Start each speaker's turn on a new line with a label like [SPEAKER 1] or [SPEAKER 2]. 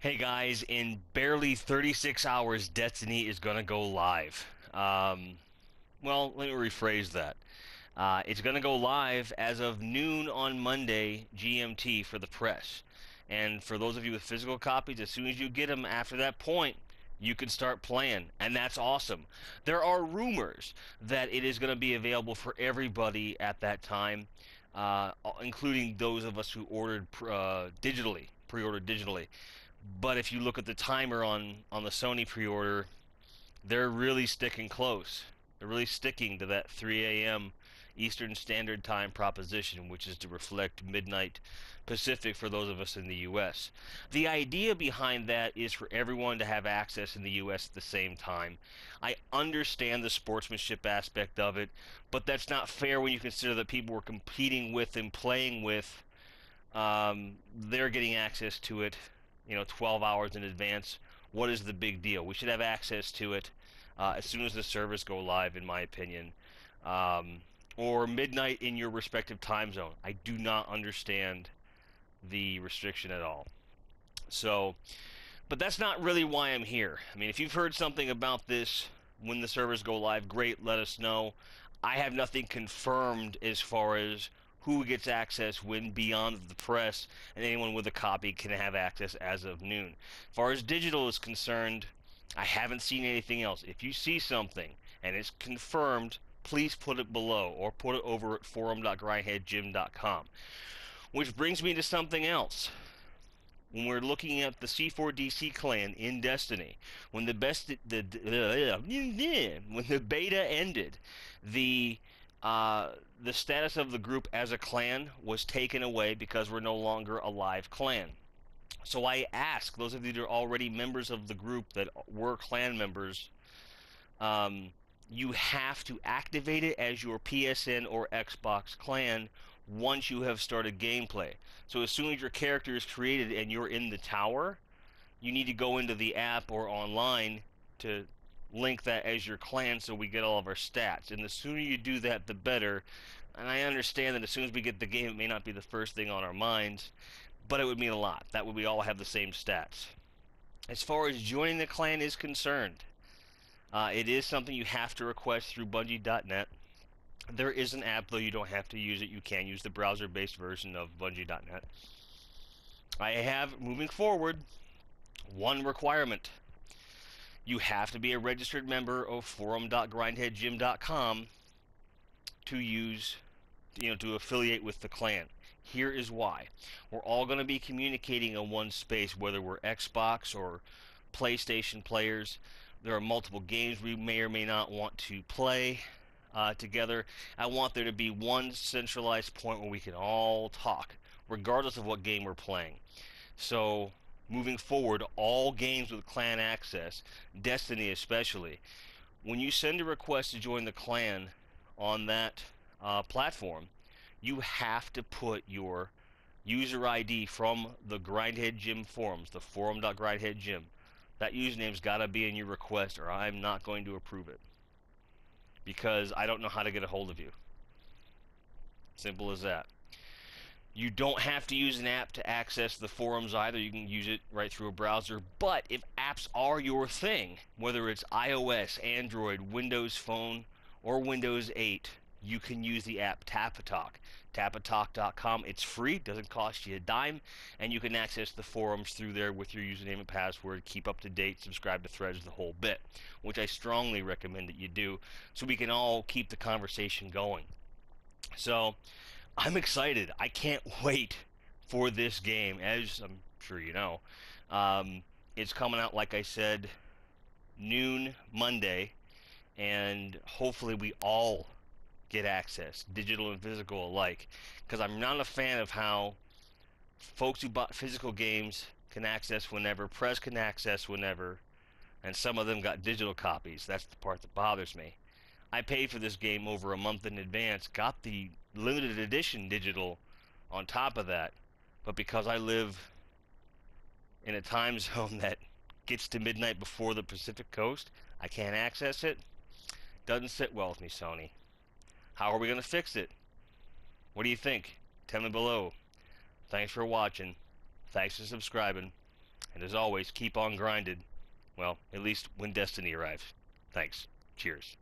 [SPEAKER 1] Hey guys, in barely 36 hours, Destiny is gonna go live. Well, let me rephrase that. It's gonna go live as of noon on Monday GMT for the press. And for those of you with physical copies, as soon as you get them after that point, you can start playing, and that's awesome. There are rumors that it is going to be available for everybody at that time, including those of us who ordered pre-ordered digitally. But if you look at the timer on the Sony pre-order, they're really sticking close. They're really sticking to that 3 a.m. Eastern Standard Time proposition, which is to reflect midnight Pacific for those of us in the U.S. The idea behind that is for everyone to have access in the U.S. at the same time. I understand the sportsmanship aspect of it, but that's not fair when you consider that people we're competing with and playing with, they're getting access to it, 12 hours in advance. What is the big deal? We should have access to it as soon as the servers go live, in my opinion, um, or midnight in your respective time zone. I do not understand the restriction at all. So, but that's not really why I'm here. I mean, if you've heard something about this when the servers go live, great, let us know. I have nothing confirmed as far as who gets access when beyond the press, and anyone with a copy can have access as of noon. As far as digital is concerned, I haven't seen anything else. If you see something and it's confirmed, please put it below or put it over at forum.grindheadgym.com. Which brings me to something else. When we're looking at the C4DC clan in Destiny, when when the beta ended, the the status of the group as a clan was taken away because we're no longer a live clan. So I ask those of you that are already members of the group that were clan members, um, you have to activate it as your PSN or Xbox clan once you have started gameplay. So as soon as your character is created and you're in the tower, you need to go into the app or online to link that as your clan so we get all of our stats. And the sooner you do that, the better. And I understand that as soon as we get the game, it may not be the first thing on our minds, but it would mean a lot. That way we all have the same stats. As far as joining the clan is concerned, it is something you have to request through Bungie.net. There is an app, though you don't have to use it. You can use the browser-based version of Bungie.net. I have, moving forward, one requirement. You have to be a registered member of forum.grindheadgym.com to use, to affiliate with the clan. Here is why. We're all going to be communicating in one space, whether we're Xbox or PlayStation players. There are multiple games we may or may not want to play together. I want there to be one centralized point where we can all talk, regardless of what game we're playing. So, moving forward, all games with clan access, Destiny especially, when you send a request to join the clan on that platform, you have to put your user ID from the Grindhead Gym forums, the forum.grindheadgym. That username's got to be in your request, or I'm not going to approve it because I don't know how to get a hold of you. Simple as that. You don't have to use an app to access the forums either. You can use it right through a browser. But if apps are your thing, whether it's iOS, Android, Windows Phone, or Windows 8, you can use the app Tapatalk. Tapatalk.com. It's free, doesn't cost you a dime, and you can access the forums through there with your username and password, keep up to date, subscribe to threads, the whole bit, which I strongly recommend that you do so we can all keep the conversation going. So, I'm excited. I can't wait for this game, as I'm sure you know. Um, it's coming out, like I said, noon Monday, and hopefully we all get access, digital and physical alike. Because I'm not a fan of how folks who bought physical games can access whenever, press can access whenever, and some of them got digital copies. That's the part that bothers me. I paid for this game over a month in advance, got the limited edition digital on top of that, but because I live in a time zone that gets to midnight before the Pacific Coast, I can't access it. Doesn't sit well with me, Sony. How are we going to fix it? What do you think? Tell me below. Thanks for watching. Thanks for subscribing. And as always, keep on grinded. Well, at least when destiny arrives. Thanks. Cheers.